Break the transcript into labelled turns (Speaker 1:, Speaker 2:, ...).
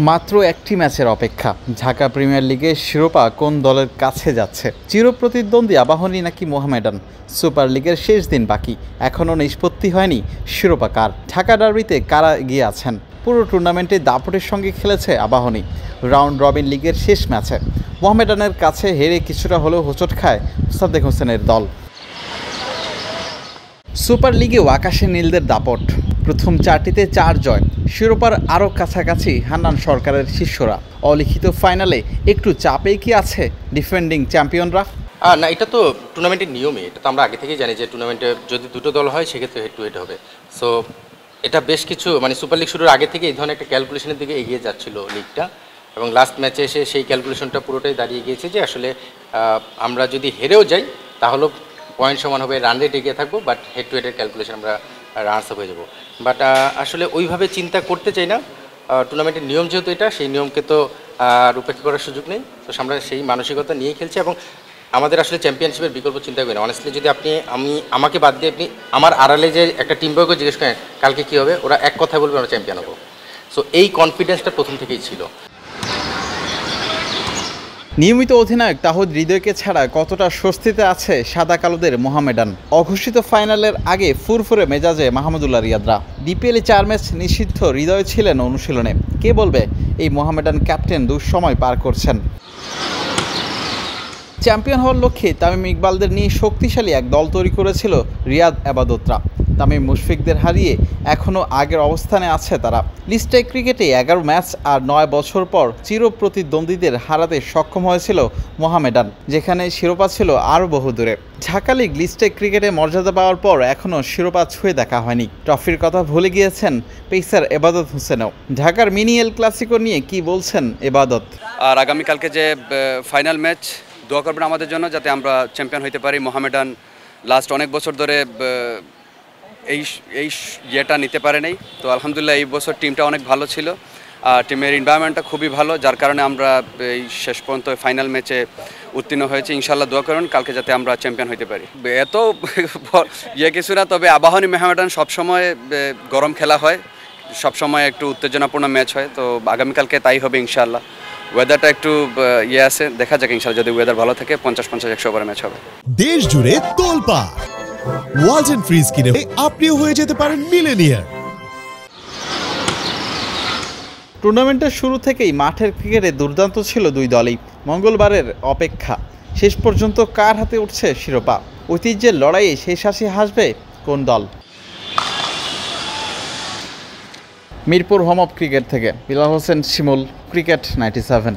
Speaker 1: মাত্র একটি ম্যাচের অপেক্ষা। ঢাকা প্রিমিয়ার লিগের শিরোপা কোন দলের কাছে যাচ্ছে? চিরপ্রতিদ্বন্দ্বী আবাহনী নাকি মোহামেডান? সুপার লিগের শেষ দিন বাকি, এখনও নিষ্পত্তি হয়নি শিরোপা কার। ঢাকা ডার্বিতে কারা এগিয়ে আছেন? পুরো টুর্নামেন্টে দাপটের সঙ্গে খেলেছে আবাহনী। রাউন্ড রবিন লিগের শেষ ম্যাচে মোহামেডানের কাছে হেরে কিছুটা হলেও হোঁচট খায় মোসাদ্দেক হোসেনের দল। সুপার লিগেও আকাশে নীলদের দাপট, প্রথম চারটিতে 4 জয়। শিরোপার আরও কাছাকাছি হান্নান সরকারের শিষ্যরা। অলিখিত ফাইনালে একটু চাপেই কি আছে ডিফেন্ডিং চ্যাম্পিয়নরা?
Speaker 2: না, এটা তো টুর্নামেন্টের নিয়মই। এটা তো আমরা আগে থেকেই জানি যে টুর্নামেন্টে যদি দুটো দল হয় সেক্ষেত্রে হেড টু হেড হবে। সো এটা বেশ কিছু সুপার লিগ শুরুর আগে থেকে এই ধরনের একটা ক্যালকুলেশনের দিকে এগিয়ে যাচ্ছিল লিগটা, এবং লাস্ট ম্যাচে এসে সেই ক্যালকুলেশনটা পুরোটাই দাঁড়িয়ে গিয়েছে যে আসলে আমরা যদি হেরেও যাই তাহলেও পয়েন্ট সমান হবে, রান রেট এগিয়ে থাকবো, বাট হেড টু হেডের ক্যালকুলেশন আমরা রানস আপ হয়ে যাবো। বাট আসলে ওইভাবে চিন্তা করতে চাই না। টুর্নামেন্টের নিয়ম যেহেতু এটা, সেই নিয়মকে তো আর উপেক্ষা করার সুযোগ নেই। তো আমরা সেই মানসিকতা নিয়েই খেলছি, এবং আমাদের আসলে চ্যাম্পিয়নশিপের বিকল্প চিন্তা করি না। অনেস্টলি যদি আমাকে বাদ দিয়ে আপনি আমার আড়ালে যে একটা টিম বয়কে জিজ্ঞেস করেন কালকে কী হবে, ওরা এক কথায় বলবে আমরা চ্যাম্পিয়ন হবো। সো এই কনফিডেন্সটা প্রথম থেকেই ছিল।
Speaker 1: নিয়মিত অধিনায়ক তাহিদ হৃদয়কে ছাড়া কতটা স্বস্তিতে আছে সাদা কালোদের মোহামেডান? অঘোষিত ফাইনালের আগে ফুরফুরে মেজাজে মাহমুদুল্লাহ রিয়াদরা। বিপিএলে 4 ম্যাচ নিষিদ্ধ হৃদয় ছিলেন অনুশীলনে। কে বলবে এই মোহামেডান ক্যাপ্টেন দুঃসময় পার করছেন? চ্যাম্পিয়ন হওয়ার লক্ষ্যে তামিম ইকবালদের নিয়ে শক্তিশালী এক দল তৈরি করেছিল রিয়াদ আবাদতরা। তামিম মুশফিকদের হারিয়ে এখনও আগের অবস্থানে আছে তারা। লিস্টে ক্রিকেটে 11 ম্যাচ আর 9 বছর পর চিরপ্রতিদ্বন্দ্বীদের হারাতে সক্ষম হয়েছিল মোহামেডান, যেখানে শিরোপা ছিল আরও বহুদূরে। ঢাকা লিগ লিস্টে ক্রিকেটে মর্যাদা পাওয়ার পর এখনও শিরোপা ছুঁয়ে দেখা হয়নি। ট্রফির কথা ভুলে গিয়েছেন পেসার এবাদত হোসেনও। ঢাকার মিনি এল ক্লাসিকো নিয়ে কি বলছেন এবাদত?
Speaker 3: আর আগামীকালকে যে ফাইনাল ম্যাচ, দোয়া করবেন আমাদের জন্য যাতে আমরা চ্যাম্পিয়ন হতে পারি। মোহামেডান লাস্ট অনেক বছর ধরে এই ইয়েটা নিতে পারে নাই, তো আলহামদুলিল্লাহ এই বছর টিমটা অনেক ভালো ছিল। টিমের এনভায়রনমেন্টটা খুবই ভালো, যার কারণে আমরা এই শেষ পর্যন্ত ফাইনাল ম্যাচে উত্তীর্ণ হয়েছি। ইনশাল্লাহ দোয়া করুন কালকে যাতে আমরা চ্যাম্পিয়ন হতে পারি। এত কিছু না, তবে আবাহনী মোহামেডান সবসময় গরম খেলা হয়, সবসময় একটু উত্তেজনাপূর্ণ ম্যাচ হয়। তো আগামীকালকে তাই হবে ইনশাল্লাহ। ওয়েদারটা একটু আছে, দেখা যাক ইনশাল্লাহ যদি ওয়েদার ভালো থাকে 50-50-100 ওভারের ম্যাচ হবে।
Speaker 4: দেশ জুড়ে তোলপাড় ওয়ালটন ফ্রিজ কিনে আপনিও হয়ে যেতে পারেন মিলেনিয়ার।
Speaker 1: টুর্নামেন্টের শুরু থেকেই মাঠের ক্রিকেটে দুর্দান্ত ছিল দুই দলই। মঙ্গলবারের অপেক্ষা, শেষ পর্যন্ত কার হাতে উঠছে শিরোপা? ঐতিহ্যের লড়াইয়ে শেষ হাসি হাসবে কোন দল? মিরপুর হোম অফ ক্রিকেট থেকে বিলাল হোসেন শিমুল, ক্রিকেট 97।